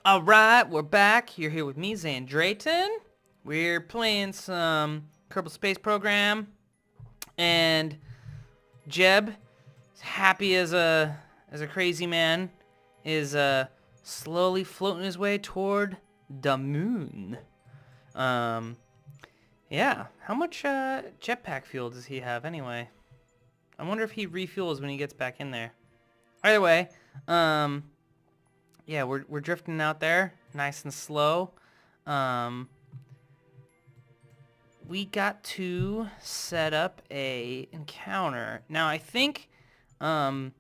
Alright, we're back. You're here with me, Zayen Draten. We're playing some Kerbal Space Program. And Jeb, happy as a crazy man, is slowly floating his way toward the moon. Yeah. How much jetpack fuel does he have anyway? I wonder if he refuels when he gets back in there. Either way, yeah, we're drifting out there, nice and slow. We got to set up a encounter. Now I think to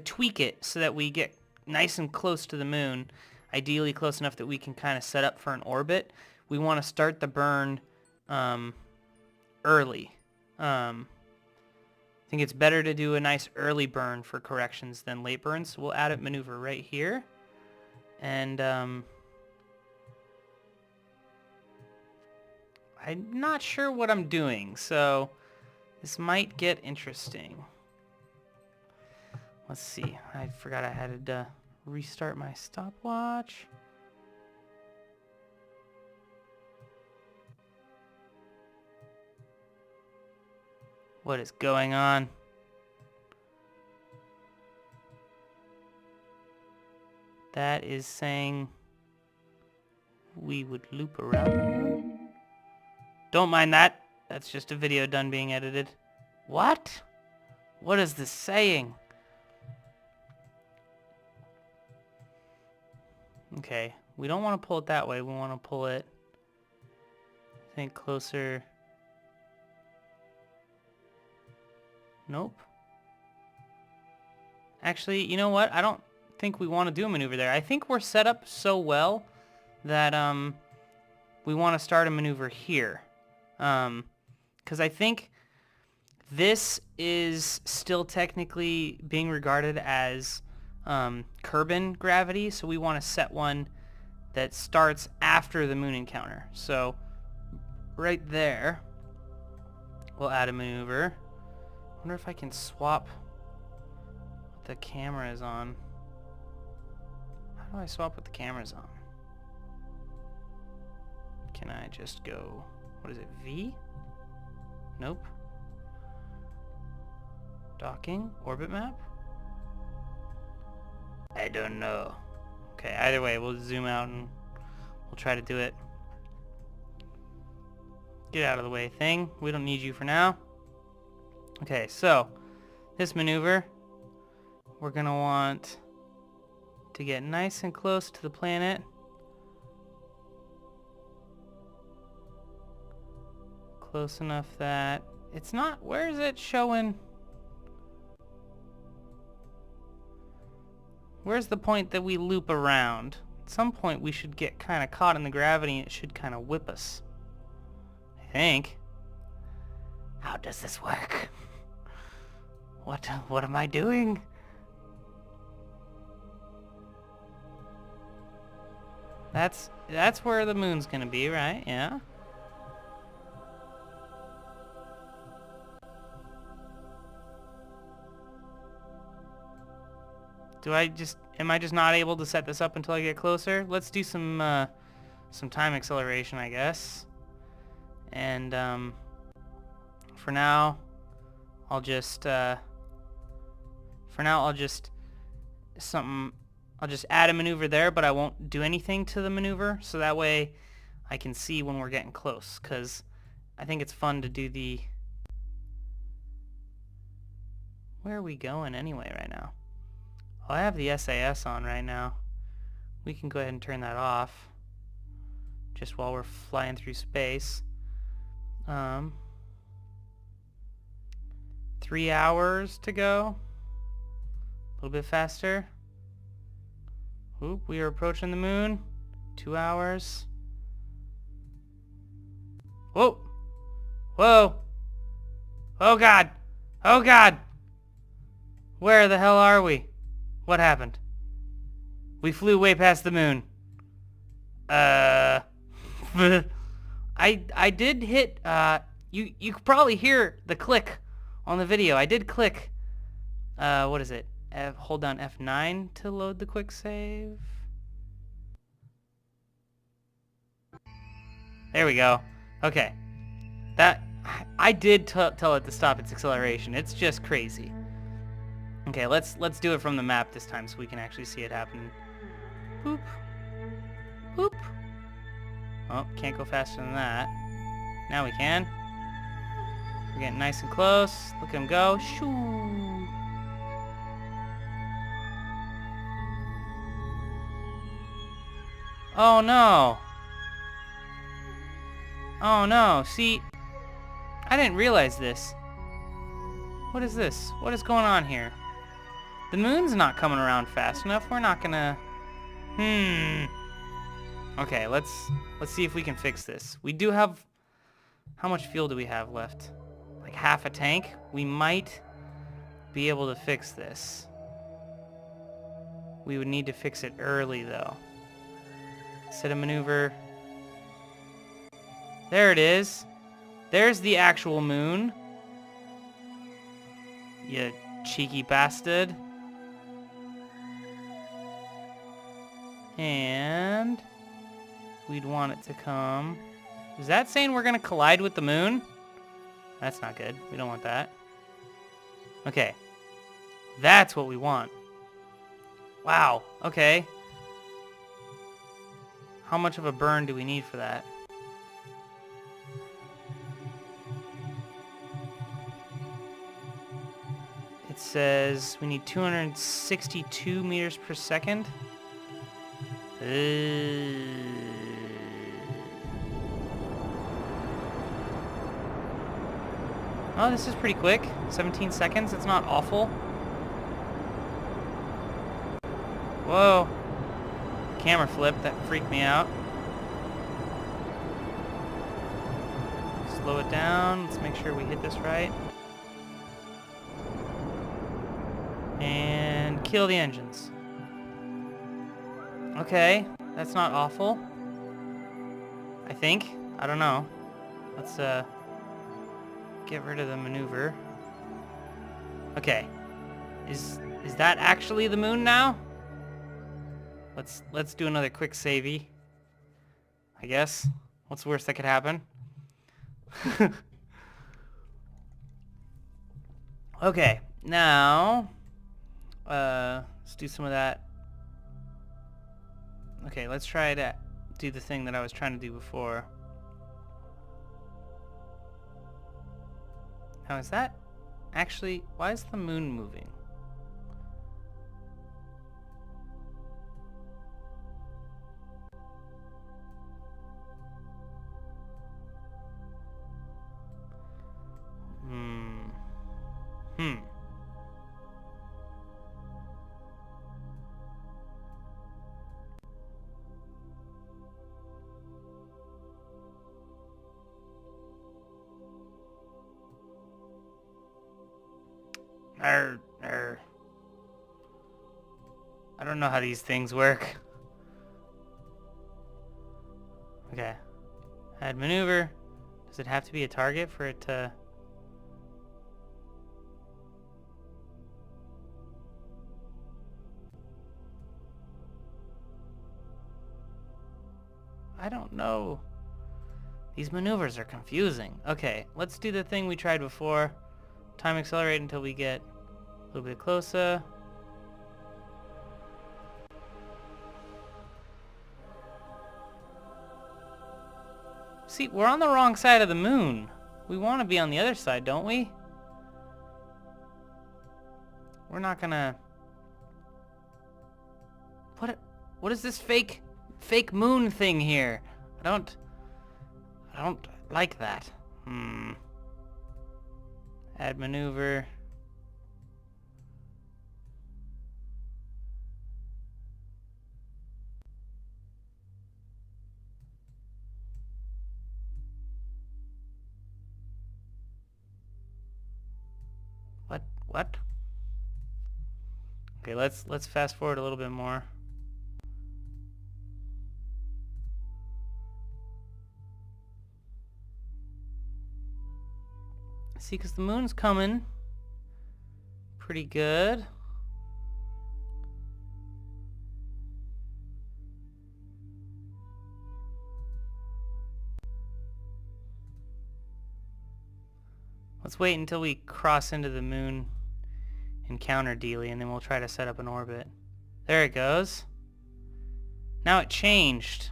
tweak it so that we get nice and close to the moon, ideally close enough that we can kind of set up for an orbit. We want to start the burn early. I think it's better to do a nice early burn for corrections than late burns. So we'll add a maneuver right here. And I'm not sure what I'm doing, so this might get interesting. Let's see. I forgot I had to restart my stopwatch. What is going on? That is saying we would loop around. Don't mind that. That's just a video done being edited. What? What is this saying? Okay, we don't want to pull it that way. We want to pull it, I think, closer. Nope. Actually, you know what? I don't think we want to do a maneuver there. I think we're set up so well that we want to start a maneuver here. Because I think this is still technically being regarded as Kerbal gravity, so we want to set one that starts after the moon encounter. So right there, we'll add a maneuver. I wonder if I can swap what the camera is on. How do I swap what the camera's on? Can I just go, what is it, V? Nope. Docking, orbit map? I don't know. Okay, either way, we'll zoom out and we'll try to do it. Get out of the way, thing. We don't need you for now. Okay, so this maneuver, we're gonna want to get nice and close to the planet. Close enough that it's not, where is it showing? Where's the point that we loop around? At some point we should get kind of caught in the gravity and it should kind of whip us. I think. How does this work? What am I doing? That's where the moon's gonna be, right? Yeah. Am I just not able to set this up until I get closer? Let's do some time acceleration, I guess. And for now, I'll just add a maneuver there, but I won't do anything to the maneuver, so that way I can see when we're getting close, because I think it's fun to do the... Where are we going anyway right now? Oh, I have the SAS on right now. We can go ahead and turn that off just while we're flying through space. 3 hours to go. A little bit faster. Oop, we are approaching the moon. 2 hours. Whoa! Whoa! Oh God! Oh God! Where the hell are we? What happened? We flew way past the moon. I did hit, you could probably hear the click on the video. I did click, what is it? Hold down F9 to load the quick save. There we go. Okay. That... I did tell it to stop its acceleration. It's just crazy. Okay, let's do it from the map this time so we can actually see it happen. Boop. Boop. Oh, can't go faster than that. Now we can. We're getting nice and close. Look at him go. Shoo. Oh no. Oh no. See, I didn't realize this. What is this? What is going on here? The moon's not coming around fast enough. We're not gonna... Okay, let's see if we can fix this. We do have... How much fuel do we have left? Like half a tank? We might be able to fix this. We would need to fix it early, though. Set a maneuver. There it is. There's the actual moon. You cheeky bastard. And we'd want it to come. Is that saying we're gonna collide with the moon? That's not good. We don't want that. Okay. That's what we want. Wow. Okay. How much of a burn do we need for that? It says we need 262 meters per second. Oh, this is pretty quick. 17 seconds. It's not awful. Whoa. Camera flip. That freaked me out. Slow it down. Let's make sure we hit this right. And kill the engines. Okay. That's not awful. I think. I don't know. Let's, get rid of the maneuver. Okay. Is that actually the moon now? Let's do another quick savey. I guess. What's the worst that could happen? Okay. Now, let's do some of that. Okay, let's try to do the thing that I was trying to do before. Now, is that actually... Why is the moon moving? I don't know how these things work. Okay. Add maneuver. Does it have to be a target for it to... I don't know. These maneuvers are confusing. Okay, let's do the thing we tried before. Time accelerate until we get a little bit closer. See, we're on the wrong side of the moon. We want to be on the other side, don't we? We're not gonna... What is this fake moon thing here? I don't like that. Add maneuver. What? Okay, let's fast forward a little bit more. See, because the moon's coming pretty good. Let's wait until we cross into the moon encounter dealie, and then we'll try to set up an orbit. There it goes. Now it changed.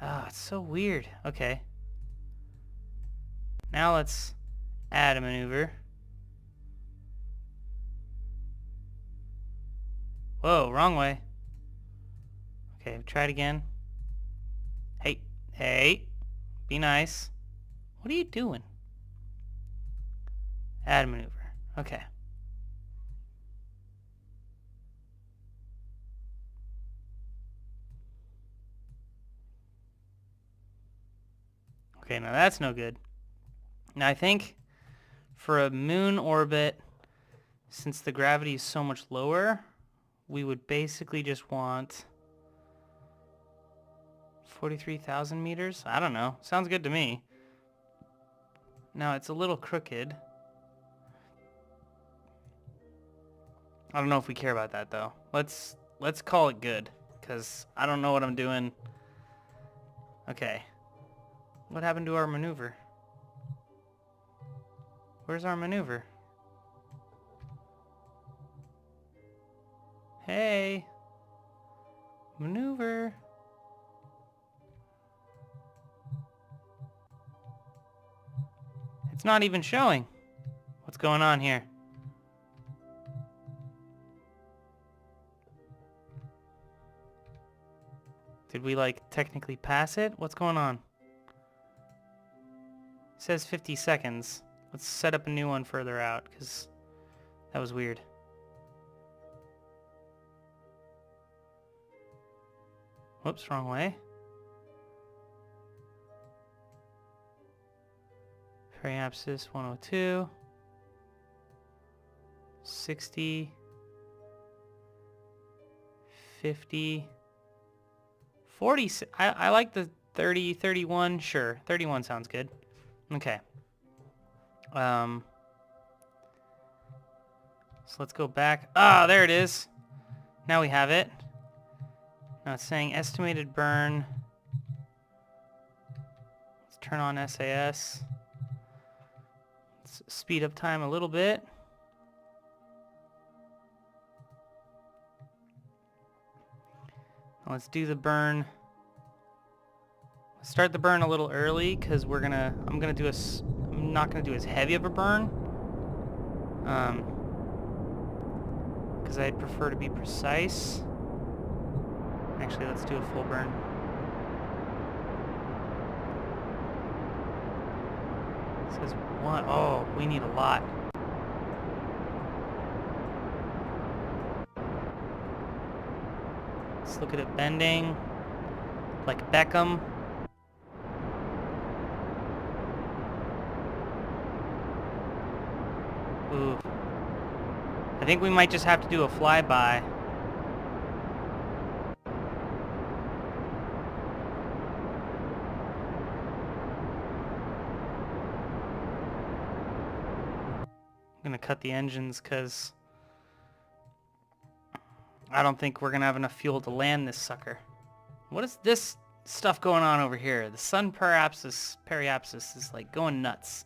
Oh, it's so weird. Okay. Now let's add a maneuver. Whoa, wrong way. Okay, try it again. Hey, hey, be nice. What are you doing? Add maneuver. Okay. Okay, now that's no good. Now I think for a moon orbit, since the gravity is so much lower, we would basically just want 43,000 meters? I don't know. Sounds good to me. Now it's a little crooked. I don't know if we care about that though. Let's call it good, because I don't know what I'm doing. Okay. What happened to our maneuver? Where's our maneuver? Hey. Maneuver. It's not even showing. What's going on here? Did we, like, technically pass it? What's going on? It says 50 seconds. Let's set up a new one further out, because that was weird. Whoops, wrong way. Periapsis 102. 60. 50. 40. I like the 30, 31. Sure, 31 sounds good. Okay. So let's go back. Ah, there it is. Now we have it. Now it's saying estimated burn. Let's turn on SAS. Let's speed up time a little bit. Now let's do the burn. Let's start the burn a little early, because I'm not gonna do as heavy of a burn. Because I'd prefer to be precise. Actually, let's do a full burn. It says one. Oh, we need a lot. Let's look at it bending. Like Beckham. Ooh. I think we might just have to do a flyby. I'm gonna cut the engines because I don't think we're gonna have enough fuel to land this sucker. What is this stuff going on over here? The sun periapsis is like going nuts.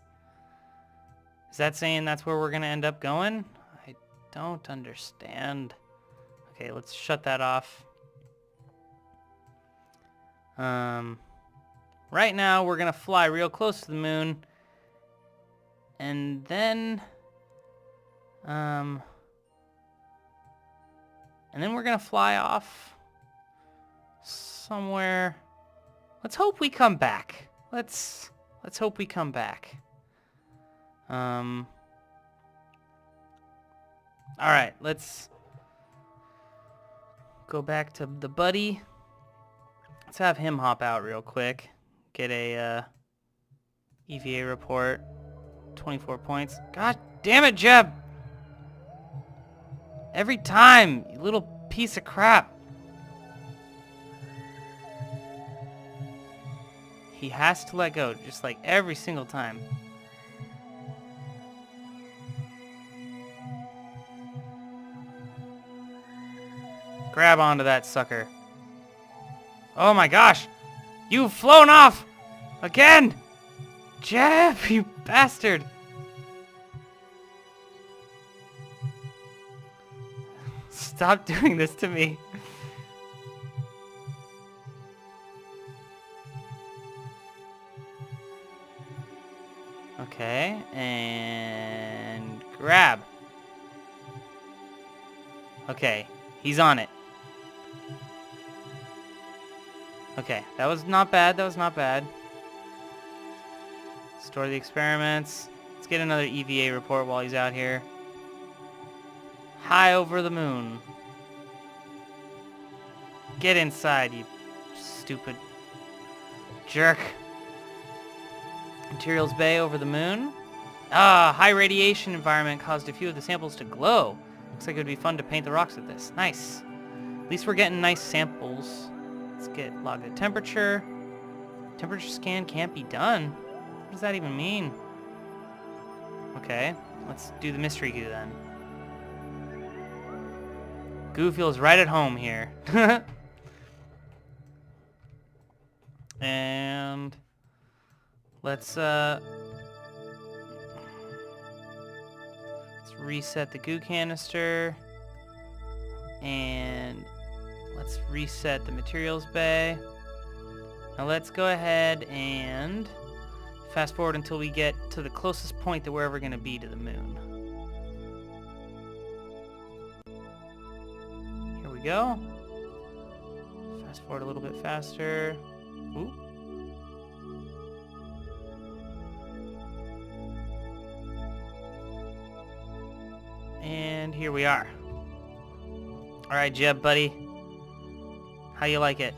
Is that saying that's where we're gonna end up going? I don't understand. Okay, let's shut that off. Right now we're gonna fly real close to the moon, and then we're gonna fly off somewhere. Let's hope we come back. Let's hope we come back. All right, let's go back to the buddy. Let's have him hop out real quick. Get a EVA report. 24 points. God damn it, Jeb! Every time, you little piece of crap. He has to let go, just like every single time. Grab onto that sucker. Oh my gosh! You've flown off! Again! Jeb, you bastard! Stop doing this to me. Okay, and grab. Okay, he's on it. Okay, that was not bad, that was not bad. Store the experiments. Let's get another EVA report while he's out here. High over the moon. Get inside, you stupid jerk. Materials bay over the moon. Ah, high radiation environment caused a few of the samples to glow. Looks like it would be fun to paint the rocks with this. Nice. At least we're getting nice samples. Let's log the temperature. Temperature scan can't be done. What does that even mean? Okay, let's do the mystery goo then. Goo feels right at home here. And let's reset the goo canister. And let's reset the materials bay. Now let's go ahead and fast forward until we get to the closest point that we're ever going to be to the moon. Here we go. Fast forward a little bit faster. Ooh. And here we are. Alright, Jeb, buddy. How you like it?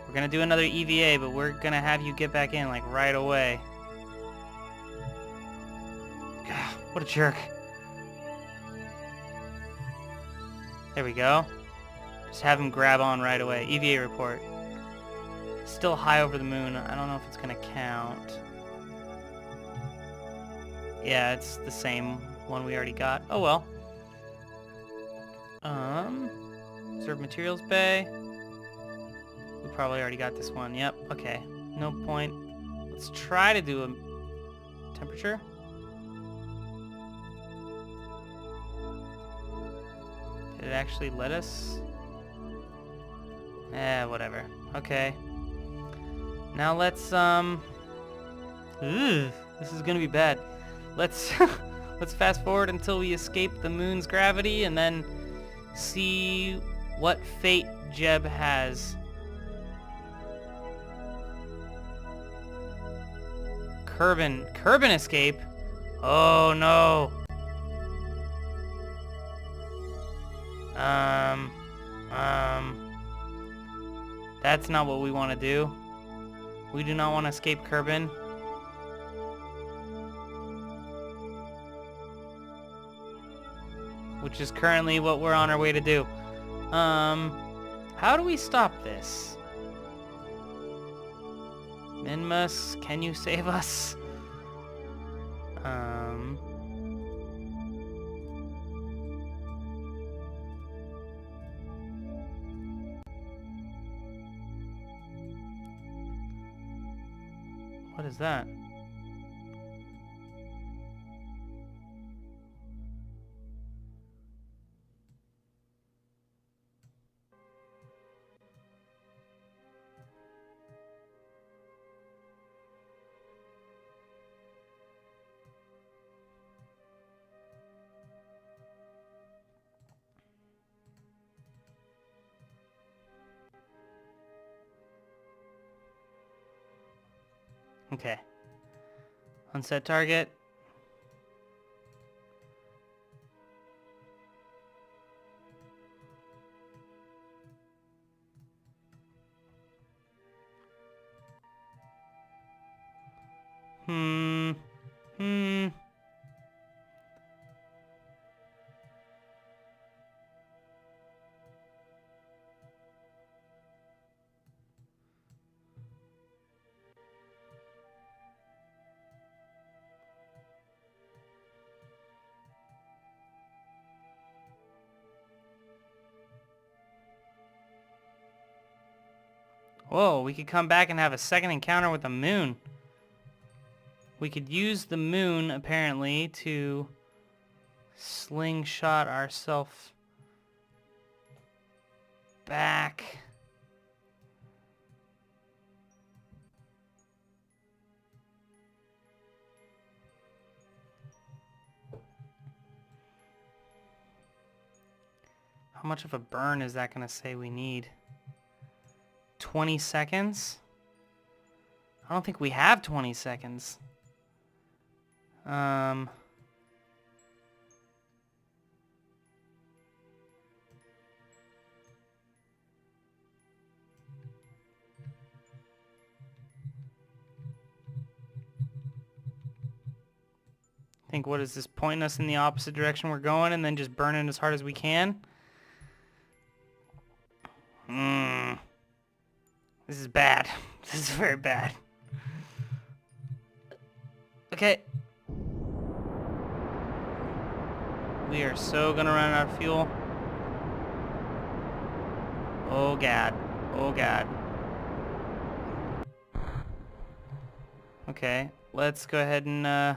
We're gonna do another EVA, but we're gonna have you get back in, like, right away. God, what a jerk. There we go. Just have him grab on right away. EVA report. Still high over the moon. I don't know if it's gonna count. Yeah, it's the same one we already got. Oh well. Observe materials bay. We probably already got this one. Yep. Okay. No point. Let's try to do a temperature. Did it actually let us? Whatever. Okay. Now let's this is gonna be bad. Let's let's fast forward until we escape the moon's gravity and then see what fate Jeb has. Kerbin escape? Oh no. That's not what we want to do. We do not want to escape Kerbin. Which is currently what we're on our way to do. How do we stop this? Minmus, can you save us? What is that? Okay. Unset target. Whoa, we could come back and have a second encounter with the moon. We could use the moon, apparently, to slingshot ourselves back. How much of a burn is that going to say we need? 20 seconds? I don't think we have 20 seconds. I think, what is this, pointing us in the opposite direction we're going and then just burning as hard as we can? This is bad. This is very bad. Okay. We are so gonna run out of fuel. Oh god. Oh god. Okay, let's go ahead and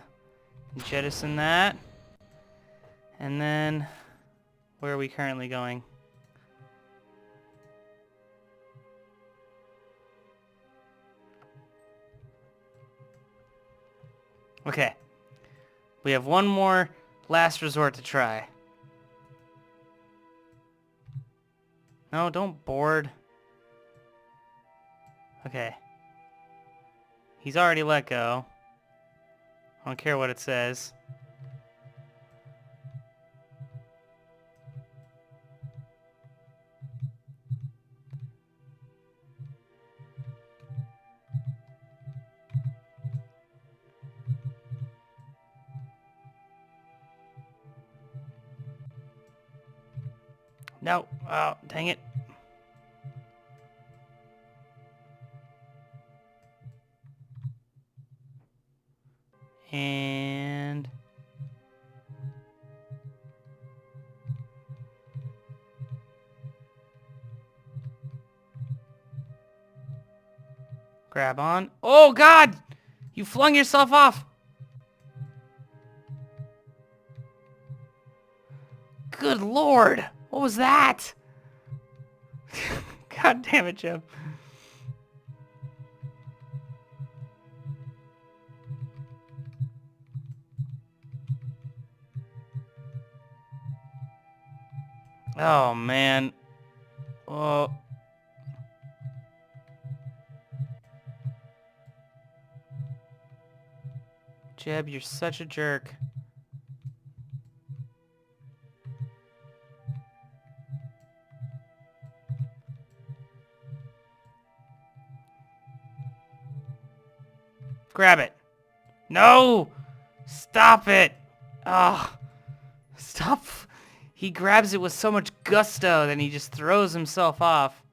jettison that. And then, where are we currently going? Okay. We have one more last resort to try. No, don't board. Okay. He's already let go. I don't care what it says. No. Oh, dang it. And grab on. Oh god! You flung yourself off. Good lord. What was that? God damn it, Jim. Oh, man. Oh. Jeb, you're such a jerk. Grab it. No! Stop it! Oh. Stop. He grabs it with so much gusto, then he just throws himself off.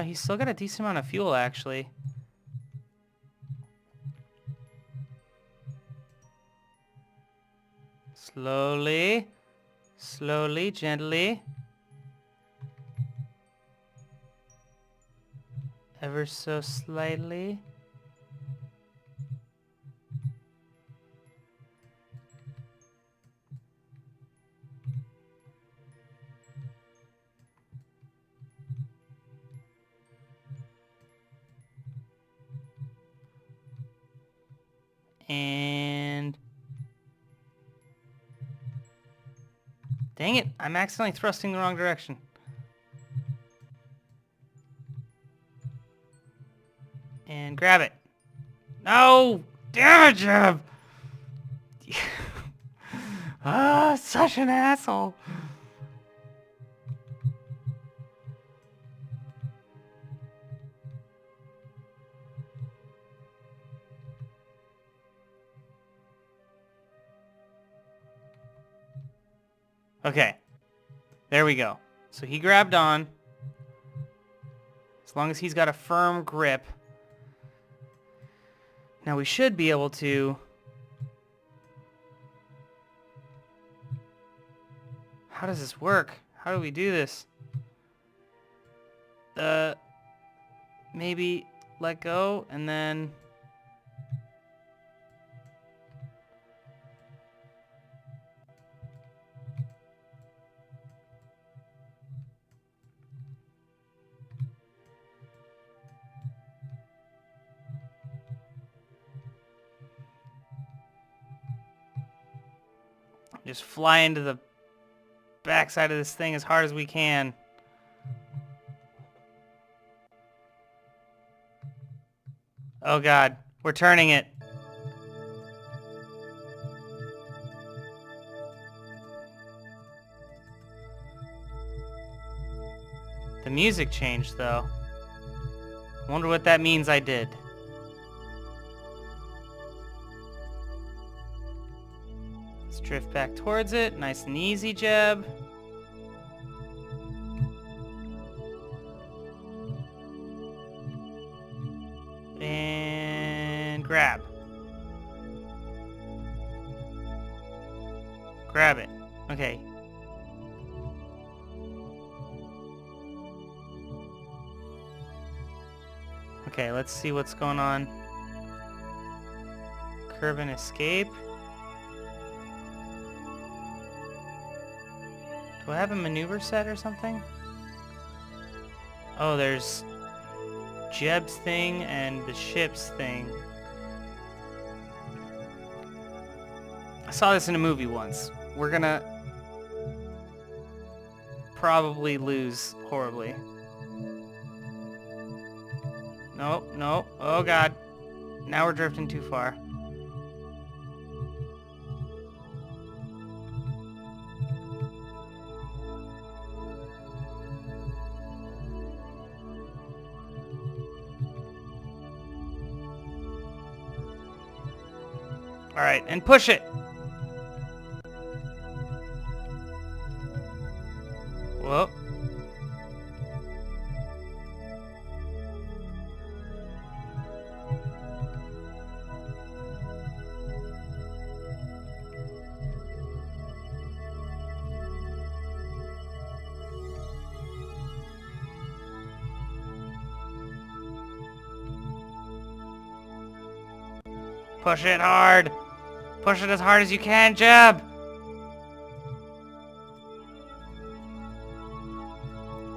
He's still got a decent amount of fuel, actually. Slowly. Slowly, gently. Ever so slightly. And dang it, I'm accidentally thrusting the wrong direction. And grab it. No! Damn it, Jeb! Ah, such an asshole. Okay. There we go. So he grabbed on. As long as he's got a firm grip. Now we should be able to... How does this work? How do we do this? maybe let go and then... Just fly into the backside of this thing as hard as we can. Oh god, we're turning it. The music changed though. I wonder what that means I did. Let's drift back towards it. Nice and easy, Jeb. And grab. Grab it. Okay. Okay, let's see what's going on. Curve and escape. Do I have a maneuver set or something? Oh, there's Jeb's thing and the ship's thing. I saw this in a movie once. We're gonna probably lose horribly. Nope, nope. Oh god. Now we're drifting too far. Alright, and push it! Whoa. Push it hard! Push it as hard as you can, Jeb!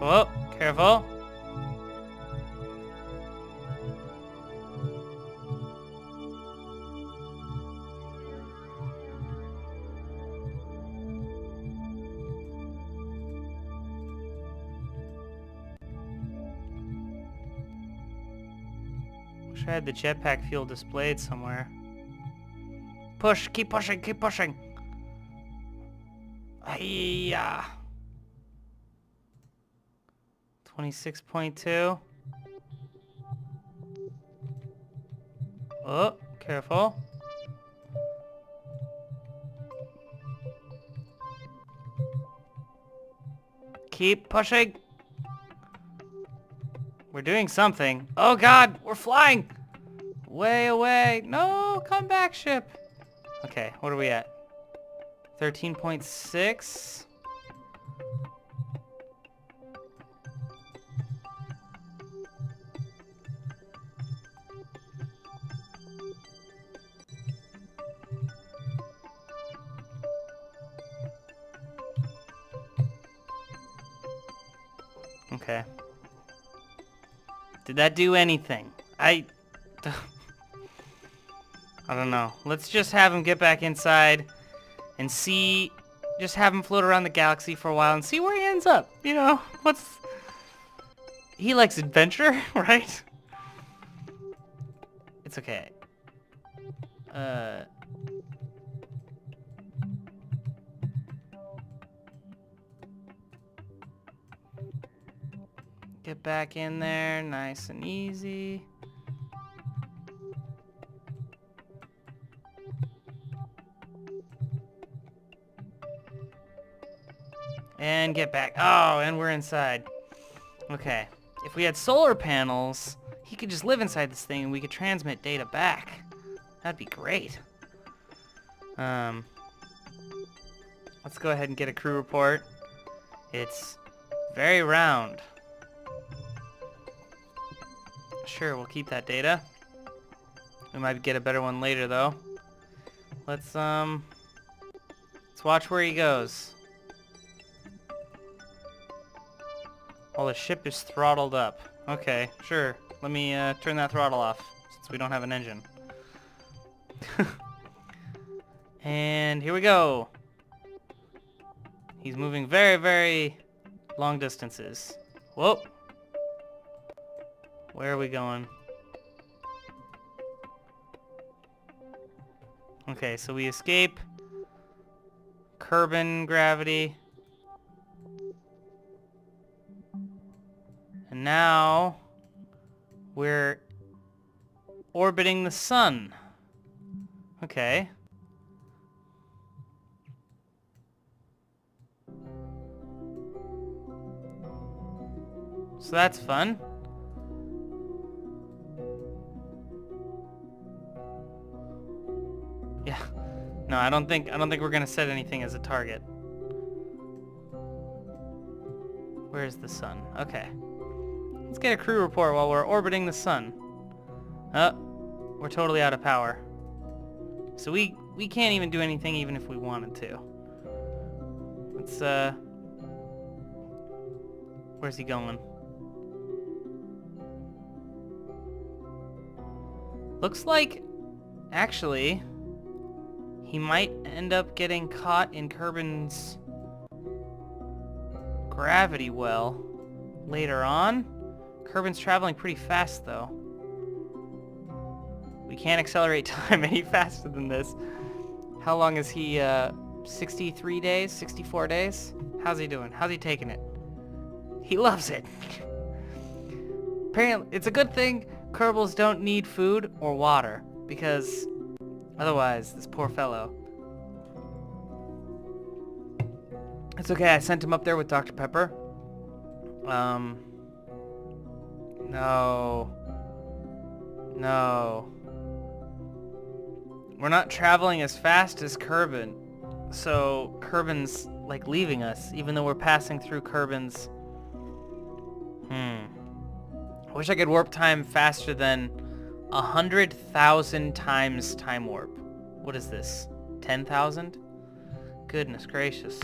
Whoa, careful. Wish I had the jetpack fuel displayed somewhere. Push, keep pushing, keep pushing. Hiya. 26.2. Oh, careful. Keep pushing. We're doing something. Oh god, we're flying. Way away. No, come back, ship. Okay, what are we at? 13.6. Okay. Did that do anything? I don't know. Let's just have him get back inside and see, just have him float around the galaxy for a while and see where he ends up. You know, he likes adventure, right? It's okay. Get back in there, nice and easy. And get back. Oh, and we're inside. Okay. If we had solar panels, he could just live inside this thing and we could transmit data back. That'd be great. Let's go ahead and get a crew report. It's very round. Sure, we'll keep that data. We might get a better one later, though. Let's watch where he goes. Oh, the ship is throttled up. Okay, sure. Let me turn that throttle off, since we don't have an engine. And here we go. He's moving very, very long distances. Whoa. Where are we going? Okay, so we escape Kerbal gravity. And now we're orbiting the sun. Okay. So that's fun. Yeah. No, I don't think we're gonna set anything as a target. Where's the sun? Okay. Let's get a crew report while we're orbiting the sun. Oh, we're totally out of power. So we can't even do anything even if we wanted to. Let's where's he going? Looks like actually he might end up getting caught in Kerbal's gravity well later on. Kerbal's traveling pretty fast though. We can't accelerate time any faster than this. How long is he? 63 days? 64 days? How's he doing? How's he taking it? He loves it. Apparently, it's a good thing Kerbals don't need food or water, because otherwise, this poor fellow. It's okay, I sent him up there with Dr. Pepper. No. No. We're not traveling as fast as Kerbal, so Kerbal's like leaving us, even though we're passing through Kerbal's. I wish I could warp time faster than 100,000 times time warp. What is this? 10,000? Goodness gracious.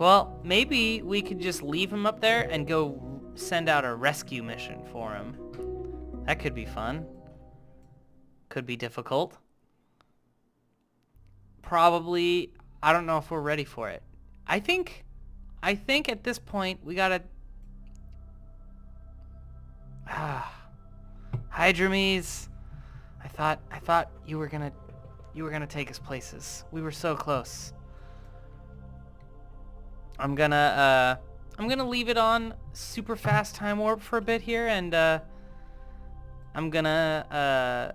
Well, maybe we could just leave him up there and go send out a rescue mission for him. That could be fun. Could be difficult. Probably, I don't know if we're ready for it. I think at this point we gotta... Hydromes, I thought you were gonna take us places. We were so close. I'm gonna leave it on super fast time warp for a bit here, and I'm gonna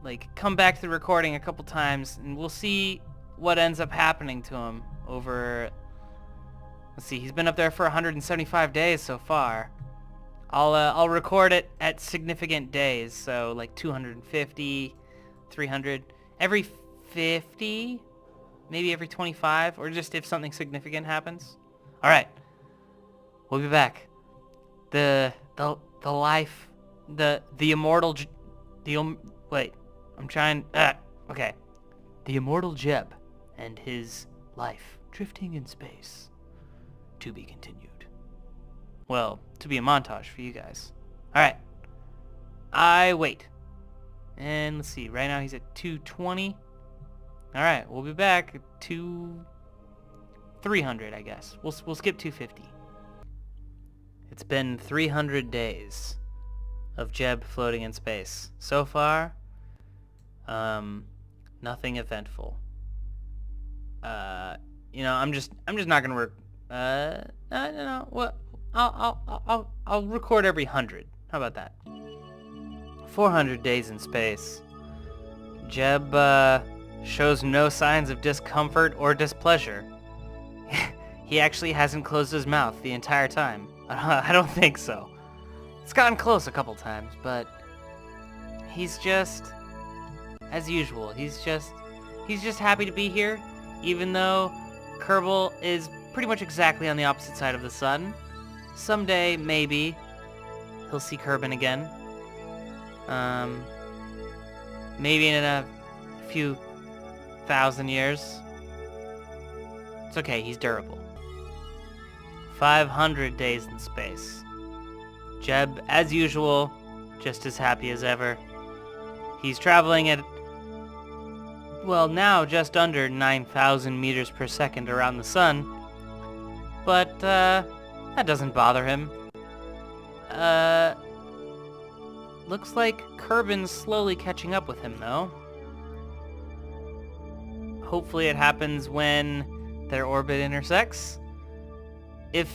like come back to the recording a couple times, and we'll see what ends up happening to him over. Let's see, he's been up there for 175 days so far. I'll record it at significant days, so like 250, 300, every 50. Maybe every 25, or just if something significant happens. All right, we'll be back. The life, the immortal, wait, I'm trying. Okay, the immortal Jeb and his life drifting in space, to be continued. Well, to be a montage for you guys. All right, I wait, and let's see. Right now he's at 220. All right, we'll be back at 300, I guess. We'll skip 250. It's been 300 days of Jeb floating in space. So far, nothing eventful. I'm just not gonna work. No. What? I'll record every 100. How about that? 400 days in space. Jeb shows no signs of discomfort or displeasure. He actually hasn't closed his mouth the entire time. I don't think so. It's gotten close a couple times, but he's just, as usual, he's just happy to be here, even though Kerbal is pretty much exactly on the opposite side of the sun. Someday, maybe, he'll see Kerbin again. Maybe in a few thousand years. It's okay, he's durable. 500 days in space. Jeb, as usual, just as happy as ever. He's traveling at, well, now just under 9,000 meters per second around the sun. But, that doesn't bother him. Looks like Kerbin's slowly catching up with him, though. Hopefully it happens when their orbit intersects. If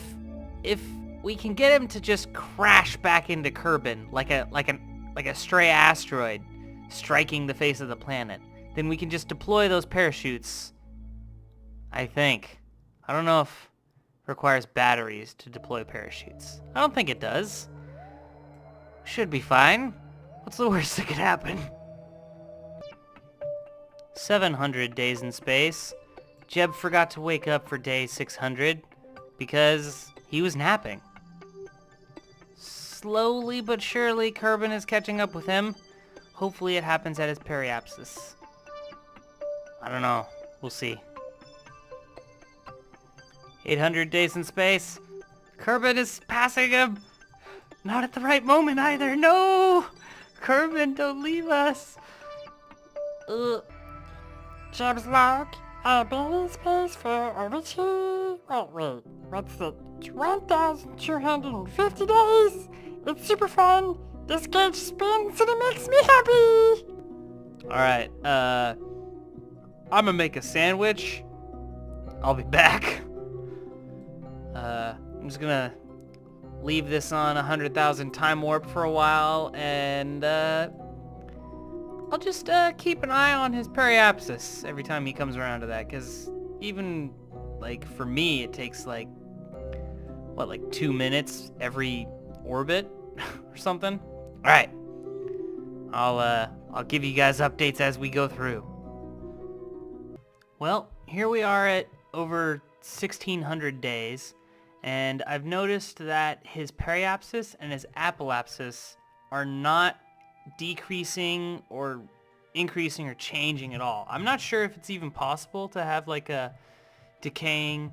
we can get him to just crash back into Kerbin like a stray asteroid striking the face of the planet, then we can just deploy those parachutes. I think. I don't know if it requires batteries to deploy parachutes. I don't think it does. Should be fine. What's the worst that could happen? 700 days in space. Jeb forgot to wake up for day 600 because he was napping. Slowly but surely, Kerbin is catching up with him. Hopefully it happens at his periapsis. I don't know. We'll see. 800 days in space. Kerbin is passing him. Not at the right moment either. No! Kerbin, don't leave us. Jeb's log. I've been in space for over what's it? 1,250 days. It's super fun. This gauge spins and it makes me happy. Alright, I'm gonna make a sandwich. I'll be back. I'm just gonna leave this on 100,000 time warp for a while, and I'll just keep an eye on his periapsis every time he comes around to that, because even, like, for me, it takes, like, what, like 2 minutes every orbit or something? Alright. I'll give you guys updates as we go through. Well, here we are at over 1,600 days, and I've noticed that his periapsis and his apoapsis are not decreasing or increasing or changing at all. I'm not sure if it's even possible to have like a decaying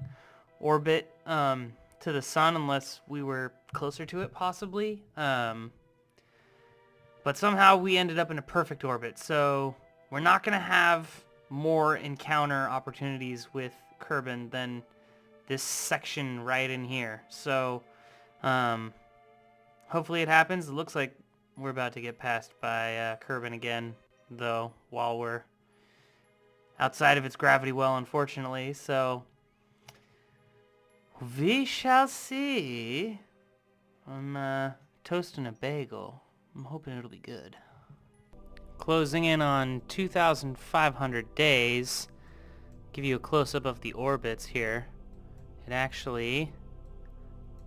orbit to the sun unless we were closer to it, possibly. But somehow we ended up in a perfect orbit, so we're not going to have more encounter opportunities with Kerbin than this section right in here. So hopefully it happens. It looks like we're about to get passed by Kerbin again, though, while we're outside of its gravity well, unfortunately. So we shall see. I'm toasting a bagel. I'm hoping it'll be good. Closing in on 2,500 days. Give you a close-up of the orbits here. It actually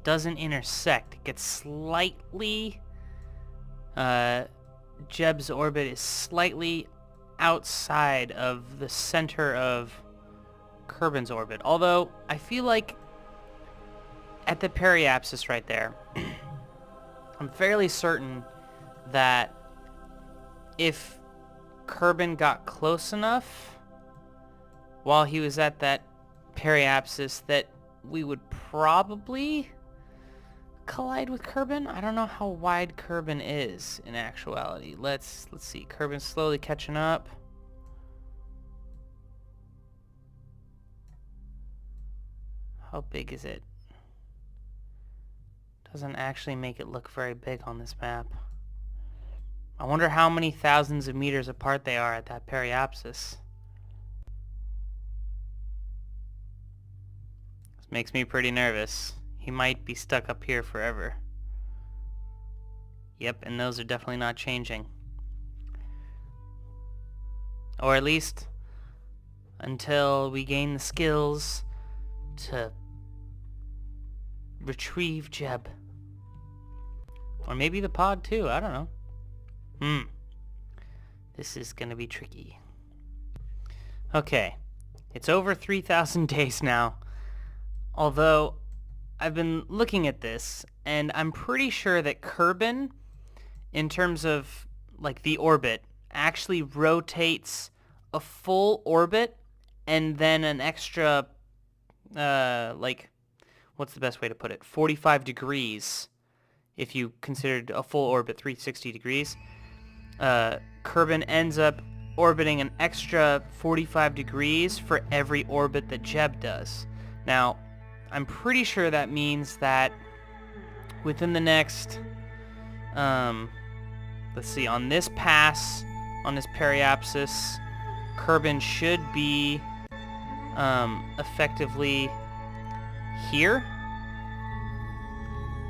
doesn't intersect. It gets slightly... Jeb's orbit is slightly outside of the center of Kerbin's orbit. Although, I feel like at the periapsis right there, I'm fairly certain that if Kerbin got close enough while he was at that periapsis that we would probably collide with Kerbin. I don't know how wide Kerbin is in actuality. Let's see. Kerbin's slowly catching up. How big is it? Doesn't actually make it look very big on this map. I wonder how many thousands of meters apart they are at that periapsis. This makes me pretty nervous. He might be stuck up here forever. Yep, and those are definitely not changing. Or at least until we gain the skills to retrieve Jeb. Or maybe the pod too, I don't know. This is gonna be tricky. Okay, it's over 3,000 days now. Although, I've been looking at this, and I'm pretty sure that Kerbin, in terms of, like, the orbit, actually rotates a full orbit and then an extra, like, what's the best way to put it? 45 degrees, if you considered a full orbit 360 degrees. Kerbin ends up orbiting an extra 45 degrees for every orbit that Jeb does. Now, I'm pretty sure that means that within the next, let's see, on this pass, on this periapsis, Kerbin should be effectively here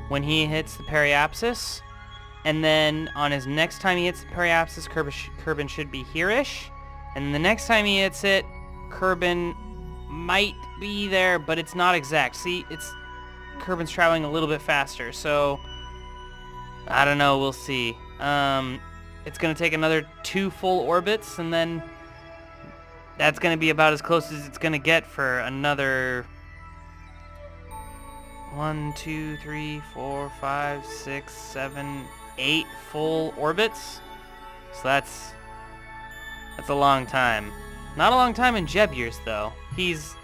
when he hits the periapsis. And then on his next time he hits the periapsis, Kerbin should be here-ish. And the next time he hits it, Kerbin might be there, but it's not exact. See, Kerbin's traveling a little bit faster, so I don't know. We'll see. It's going to take another 2 full orbits, and then that's going to be about as close as it's going to get for another 1, 2, 3, 4, 5, 6, 7, 8 full orbits. So that's a long time. Not a long time in Jeb years, though. He's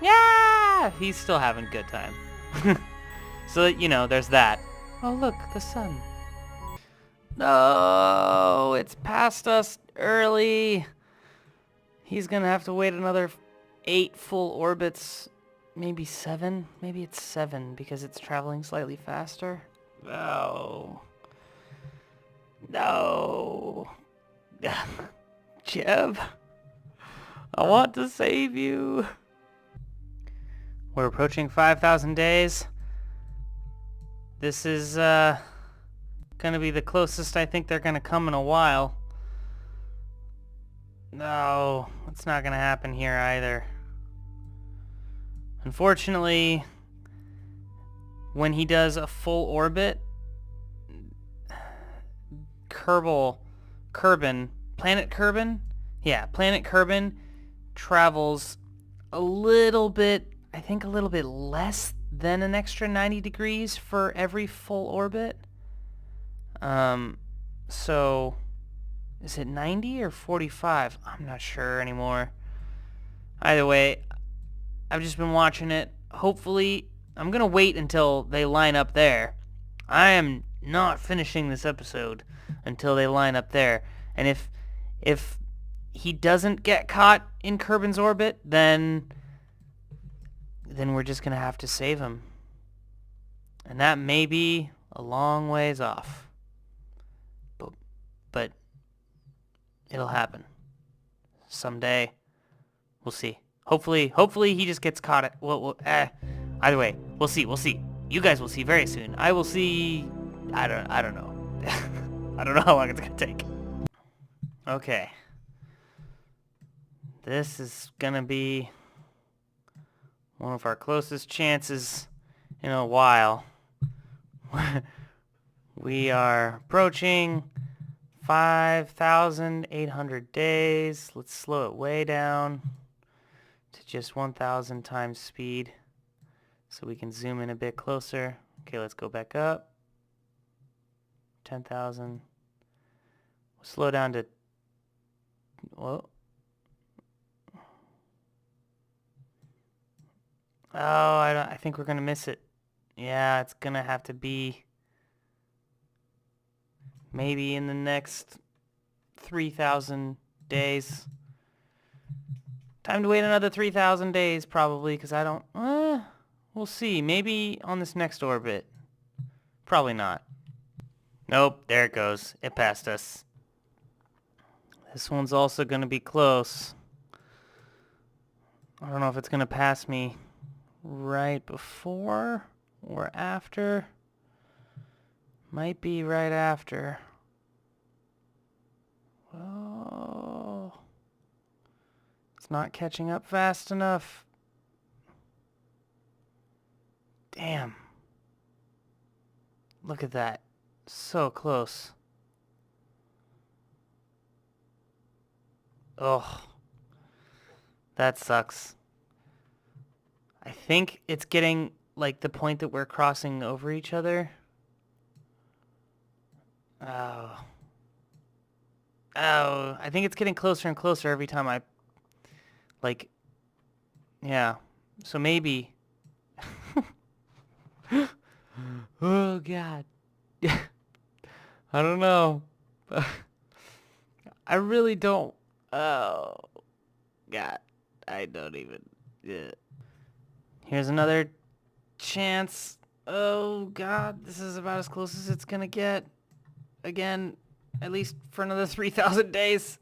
still having a good time. So, there's that. Oh, look, the sun. No, it's past us early. He's gonna have to wait another 8 full orbits. Maybe 7? Maybe it's 7 because it's traveling slightly faster. No. No. Jeb, I want to save you. We're approaching 5,000 days. This is gonna be the closest I think they're gonna come in a while. No, it's not gonna happen here either. Unfortunately, when he does a full orbit, Planet Kerbin travels a little bit less than an extra 90 degrees for every full orbit. So is it 90 or 45? I'm not sure anymore. Either way, I've just been watching it. Hopefully, I'm going to wait until they line up there. I am not finishing this episode until they line up there. And if he doesn't get caught in Kerbin's orbit, then we're just going to have to save him. And that may be a long ways off. But it'll happen. Someday. We'll see. Hopefully he just gets caught. Either way, we'll see. You guys will see very soon. I will see. I don't know. I don't know how long it's gonna take. Okay. This is gonna be one of our closest chances in a while. We are approaching 5,800 days. Let's slow it way down to just 1,000 times speed so we can zoom in a bit closer. Okay, let's go back up. 10,000. We'll slow down to... Whoa. Oh, I think we're going to miss it. Yeah, it's going to have to be maybe in the next 3,000 days. Time to wait another 3,000 days, probably, because I don't... we'll see. Maybe on this next orbit. Probably not. Nope, there it goes. It passed us. This one's also going to be close. I don't know if it's going to pass me right before or after. Might be right after. Oh. It's not catching up fast enough. Damn. Look at that. So close. Oh. That sucks. I think it's getting like the point that we're crossing over each other. Oh. Oh, I think it's getting closer and closer every time I, like, yeah. So maybe. Oh, God. I don't know. I really don't. Oh, God. I don't even. Yeah. Here's another chance. Oh, God. This is about as close as it's gonna get. Again, at least for another 3,000 days.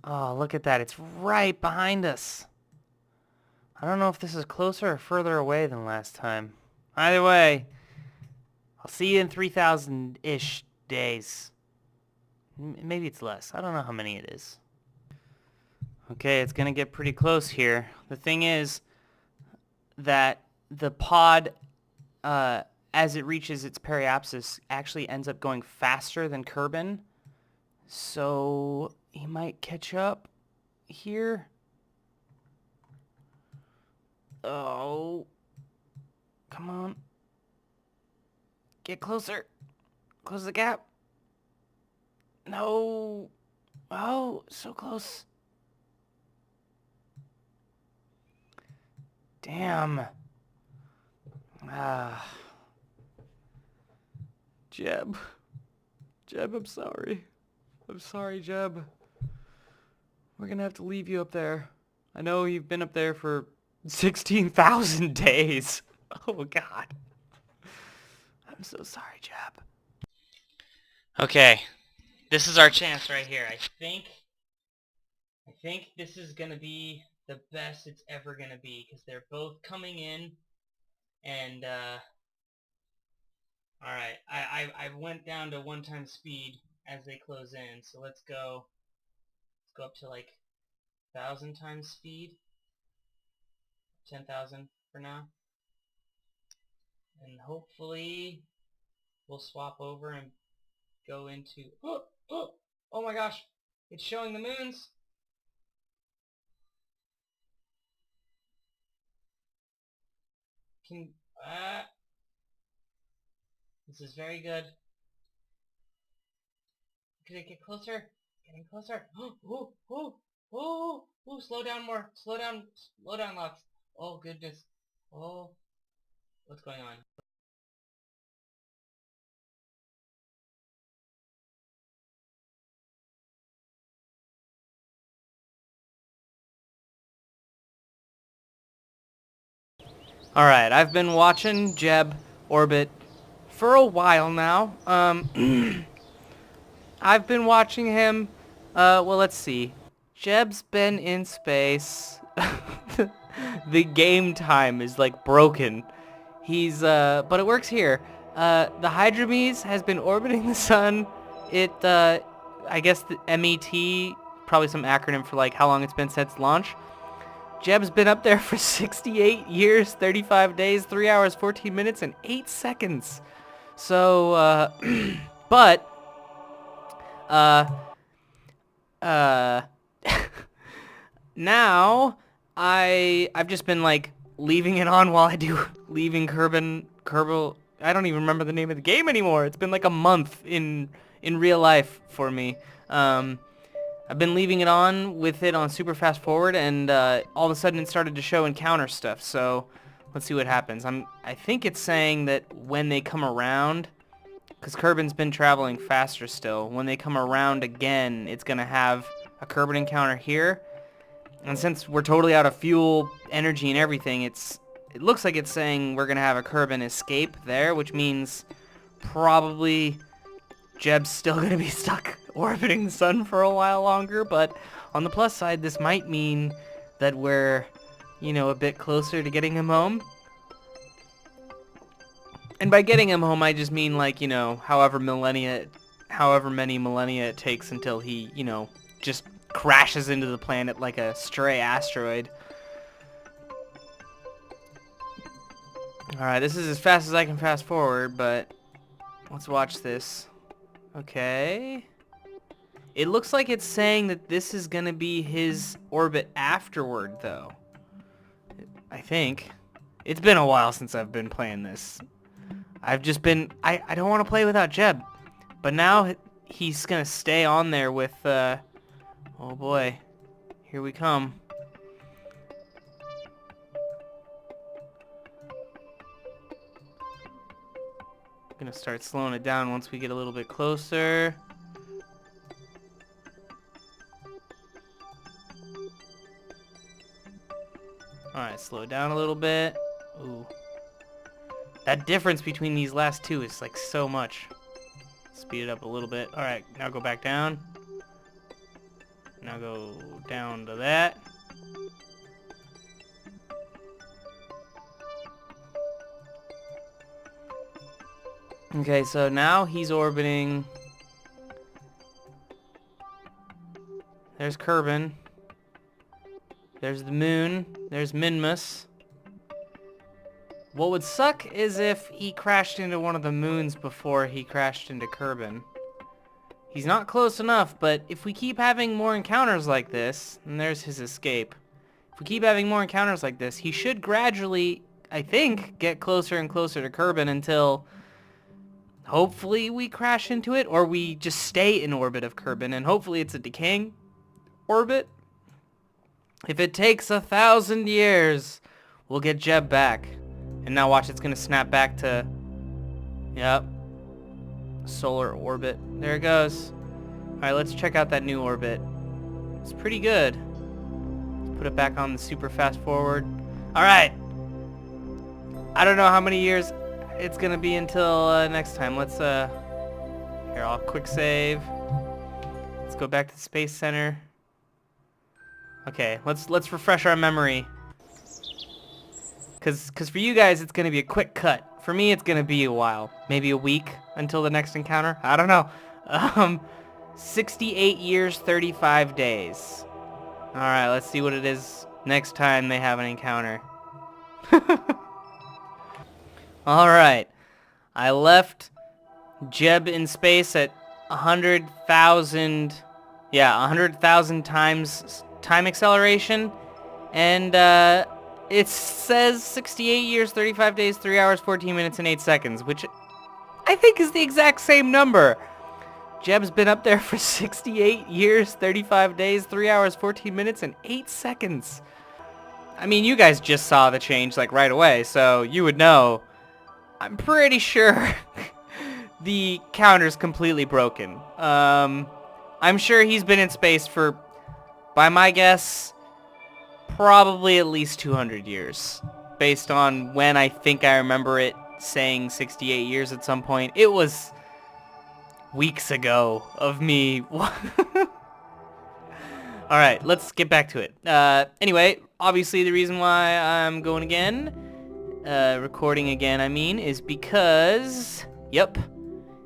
Oh, look at that. It's right behind us. I don't know if this is closer or further away than last time. Either way, I'll see you in 3,000-ish days. Maybe it's less. I don't know how many it is. Okay, it's going to get pretty close here. The thing is that the pod, as it reaches its periapsis, actually ends up going faster than Kerbin. So he might catch up here. Oh. Come on. Get closer. Close the gap. No. Oh, so close. Damn. Ah. Jeb. Jeb, I'm sorry. I'm sorry, Jeb. We're gonna have to leave you up there. I know you've been up there for 16,000 days. Oh, God. I'm so sorry, Jeb. Okay. This is our chance right here. I think this is gonna be the best it's ever gonna be, because they're both coming in, and all right, I went down to 1 time speed as they close in, so let's go up to like 1,000 times speed, 10,000 for now, and hopefully we'll swap over and go into oh my gosh, it's showing the moons. Can this is very good. Could it get closer? Getting closer. Ooh, ooh, ooh, ooh, slow down more. Slow down, lots. Oh, goodness. Oh, what's going on? Alright, I've been watching Jeb orbit for a while now. I've been watching him, well, let's see. Jeb's been in space. The game time is, like, broken. He's, but it works here. The Hydromes has been orbiting the sun. It, I guess the MET, probably some acronym for, like, how long it's been since launch. Jeb's been up there for 68 years, 35 days, 3 hours, 14 minutes, and 8 seconds. So, but, uh, now I've just been like leaving it on while I do leaving Kerbal. I don't even remember the name of the game anymore. It's been like a month in real life for me. I've been leaving it on with it on super fast forward, and all of a sudden it started to show encounter stuff. So let's see what happens. I think it's saying that when they come around, because Kerbin's been traveling faster still, when they come around again, it's gonna have a Kerbin encounter here. And since we're totally out of fuel, energy, and everything, it looks like it's saying we're gonna have a Kerbin escape there, which means probably Jeb's still gonna be stuck orbiting the sun for a while longer. But on the plus side, this might mean that we're, a bit closer to getting him home. And by getting him home, I just mean like, however many millennia it takes until he, just crashes into the planet like a stray asteroid. Alright, this is as fast as I can fast forward, but let's watch this. Okay. It looks like it's saying that this is going to be his orbit afterward, though. I think. It's been a while since I've been playing this. I've just been... I don't want to play without Jeb. But now he's going to stay on there with... oh boy. Here we come. I'm going to start slowing it down once we get a little bit closer. Alright, slow down a little bit. Ooh. That difference between these last two is like so much. Speed it up a little bit. Alright, now go back down. Now go down to that. Okay, so now he's orbiting. There's Kerbin. There's the moon. There's Minmus. What would suck is if he crashed into one of the moons before he crashed into Kerbin. He's not close enough, but if we keep having more encounters like this, and there's his escape. If we keep having more encounters like this, he should gradually, I think, get closer and closer to Kerbin until hopefully we crash into it, or we just stay in orbit of Kerbin, and hopefully it's a decaying orbit. If it takes 1,000 years, we'll get Jeb back. And now watch, it's going to snap back to... Yep. Solar orbit. There it goes. Alright, let's check out that new orbit. It's pretty good. Let's put it back on the super fast forward. Alright. I don't know how many years it's going to be until next time. Let's, here, I'll quick save. Let's go back to the Space Center. Okay, let's refresh our memory. Cause for you guys it's gonna be a quick cut. For me it's gonna be a while, maybe a week until the next encounter. I don't know. 68 years, 35 days. All right, let's see what it is next time they have an encounter. All right, I left Jeb in space at 100,000. Yeah, 100,000 times time acceleration, and it says 68 years, 35 days, 3 hours, 14 minutes, and 8 seconds, which I think is the exact same number. Jeb's been up there for 68 years, 35 days, 3 hours, 14 minutes, and 8 seconds. I mean, you guys just saw the change, like, right away, so you would know. I'm pretty sure the counter's completely broken. I'm sure he's been in space for, by my guess, probably at least 200 years, based on when I think I remember it saying 68 years at some point. It was weeks ago of me. Alright, let's get back to it. Anyway, obviously the reason why I'm going again, recording again I mean, is because, yep,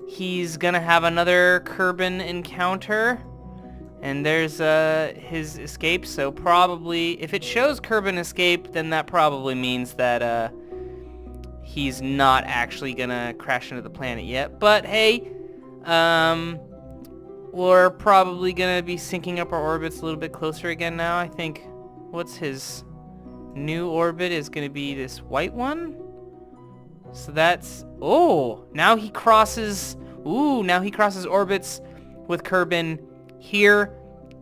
he's gonna have another Kerbin encounter. And there's his escape, so probably, if it shows Kerbin escape, then that probably means that he's not actually gonna crash into the planet yet. But hey, we're probably gonna be syncing up our orbits a little bit closer again now. I think, what's his new orbit is gonna be this white one? So that's, oh, now he crosses orbits with Kerbin here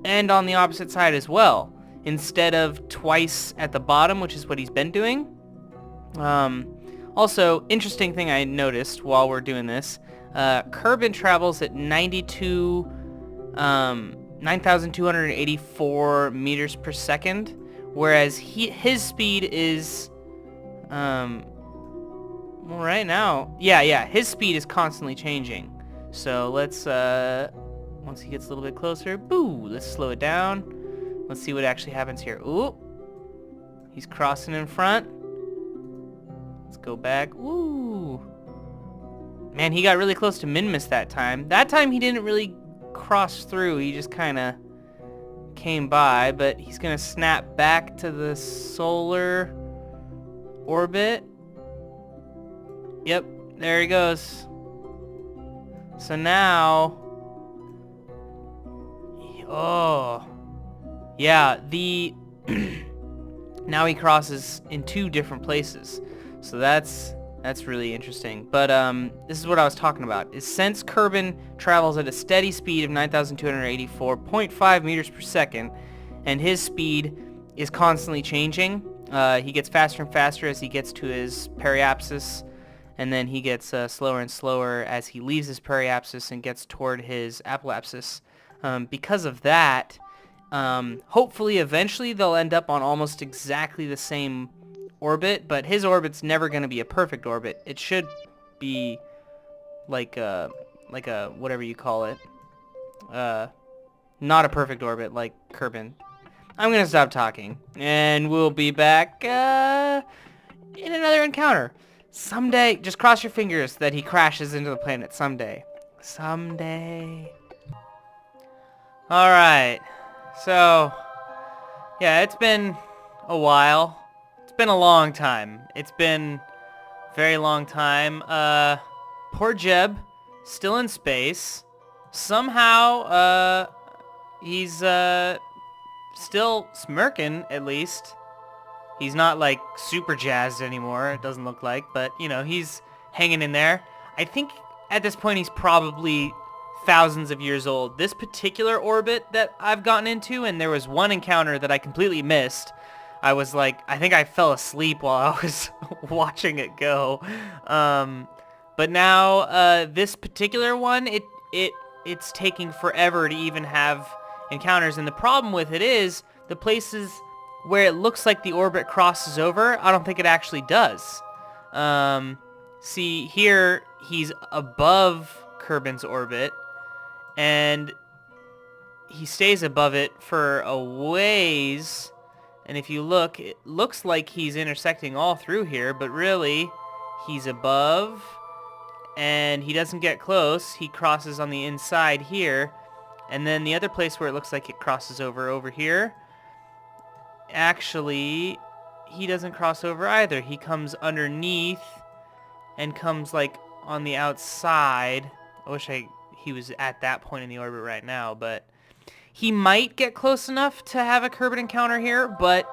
and on the opposite side as well, instead of twice at the bottom, which is what he's been doing. Also, interesting thing I noticed while we're doing this, Kerbin travels at 9,284 meters per second, whereas his speed is, well, right now, yeah, his speed is constantly changing. So let's, once he gets a little bit closer, boo, let's slow it down. Let's see what actually happens here. Ooh, he's crossing in front. Let's go back. Ooh. Man, he got really close to Minmus that time. That time he didn't really cross through. He just kind of came by, but he's going to snap back to the solar orbit. Yep, there he goes. So now Oh. Yeah, now he crosses in 2 different places. So that's really interesting. But this is what I was talking about. Is since Kerbin travels at a steady speed of 9,284.5 meters per second, and his speed is constantly changing. He gets faster and faster as he gets to his periapsis, and then he gets slower and slower as he leaves his periapsis and gets toward his apoapsis. Because of that, hopefully eventually they'll end up on almost exactly the same orbit, but his orbit's never going to be a perfect orbit. It should be like a whatever you call it. Not a perfect orbit like Kerbin. I'm going to stop talking, and we'll be back in another encounter. Someday, just cross your fingers that he crashes into the planet someday. Someday. Alright, so, yeah, it's been a while. It's been a long time. It's been a very long time. Poor Jeb, still in space. Somehow, he's, still smirking, at least. He's not, like, super jazzed anymore, it doesn't look like, but, you know, he's hanging in there. I think at this point he's probably thousands of years old. This particular orbit that I've gotten into, and there was one encounter that I completely missed. I was like, I think I fell asleep while I was watching it go. But now, this particular one, it's taking forever to even have encounters, and the problem with it is the places where it looks like the orbit crosses over, I don't think it actually does. See, here he's above Kerbin's orbit, and he stays above it for a ways, and if you look, it looks like he's intersecting all through here, but really, he's above, and he doesn't get close. He crosses on the inside here, and then the other place where it looks like it crosses over here, actually, he doesn't cross over either. He comes underneath and comes, like, on the outside. I wish he was at that point in the orbit right now, but he might get close enough to have a Kerbin encounter here, but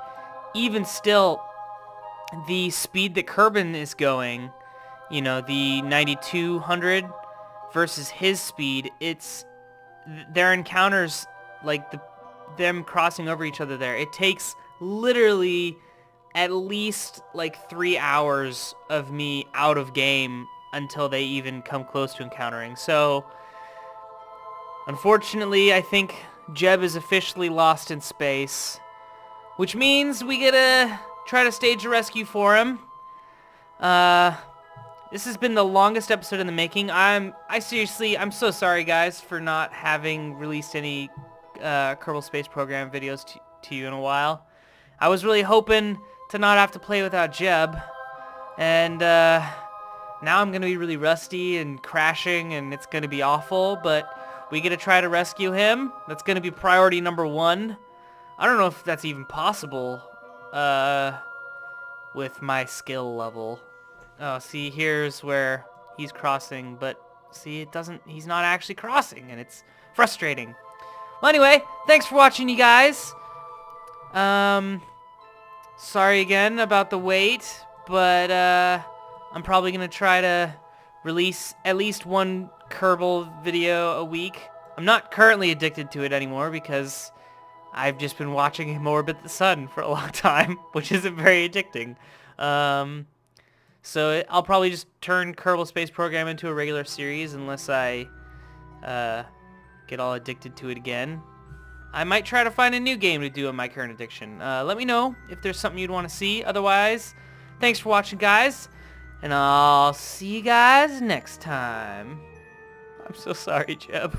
even still, the speed that Kerbin is going, you know, the 9,200 versus his speed, their encounters, like them crossing over each other there, it takes literally at least like 3 hours of me out of game until they even come close to encountering. So unfortunately, I think Jeb is officially lost in space, which means we gotta try to stage a rescue for him. This has been the longest episode in the making. I'm so sorry, guys, for not having released any Kerbal Space Program videos to you in a while. I was really hoping to not have to play without Jeb, and now I'm going to be really rusty and crashing, and it's going to be awful, but we got to try to rescue him. That's going to be priority number 1. I don't know if that's even possible with my skill level. Oh, see, here's where he's crossing, but see, he's not actually crossing, and it's frustrating. Well, anyway, thanks for watching, you guys. Sorry again about the wait, but I'm probably going to try to release at least one Kerbal video a week. I'm not currently addicted to it anymore because I've just been watching him orbit the sun for a long time, which isn't very addicting. So I'll probably just turn Kerbal Space Program into a regular series unless I get all addicted to it again. I might try to find a new game to do on my current addiction. Let me know if there's something you'd want to see. Otherwise, thanks for watching, guys. And I'll see you guys next time. I'm so sorry, Jeb.